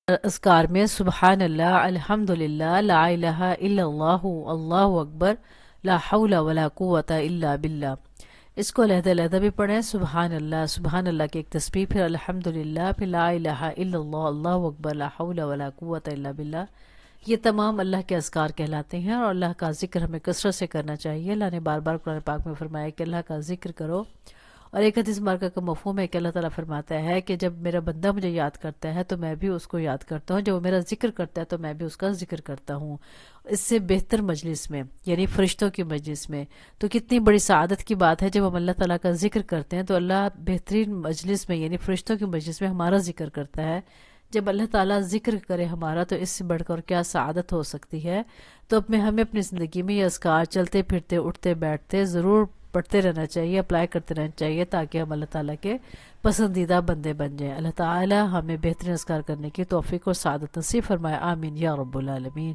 اذکار میں سبحان اللہ، الحمدللہ، لا الہ الا اللہ، اللہ اکبر، لا حول ولا قوت الا باللہ، اس کو علیحدہ علیحدہ بھی پڑھیں۔ سبحان اللہ کی ایک تسبیح، پھر الحمدللہ، پھر لا الہ الا اللہ، اللہ اکبر، لا حول ولا قوت الا باللہ۔ یہ تمام اللہ کے اذکار کہلاتے ہیں، اور اللہ کا ذکر ہمیں کثرت سے کرنا چاہیے۔ اللہ نے بار بار قرآن پاک میں فرمایا کہ اللہ کا ذکر کرو، اور ایک حدیث مبارکہ کا مفہوم ہے کہ اللہ تعالیٰ فرماتا ہے کہ جب میرا بندہ مجھے یاد کرتا ہے تو میں بھی اس کو یاد کرتا ہوں، جب وہ میرا ذکر کرتا ہے تو میں بھی اس کا ذکر کرتا ہوں۔ اس سے بہتر مجلس میں، یعنی فرشتوں کی مجلس میں، تو کتنی بڑی سعادت کی بات ہے جب ہم اللہ تعالیٰ کا ذکر کرتے ہیں تو اللہ بہترین مجلس میں، یعنی فرشتوں کی مجلس میں ہمارا ذکر کرتا ہے۔ جب اللہ تعالیٰ ذکر کرے ہمارا تو اس سے بڑھ کر کیا سعادت ہو سکتی ہے۔ تو ہمیں اپنی زندگی میں یہ اذکار چلتے پھرتے اٹھتے بیٹھتے ضرور پڑھتے رہنا چاہیے، اپلائی کرتے رہنا چاہیے، تاکہ ہم اللہ تعالیٰ کے پسندیدہ بندے بن جائیں۔ اللہ تعالیٰ ہمیں بہترین اذکار کرنے کی توفیق اور سعادت نصیب فرمائے، آمین یا رب العالمین۔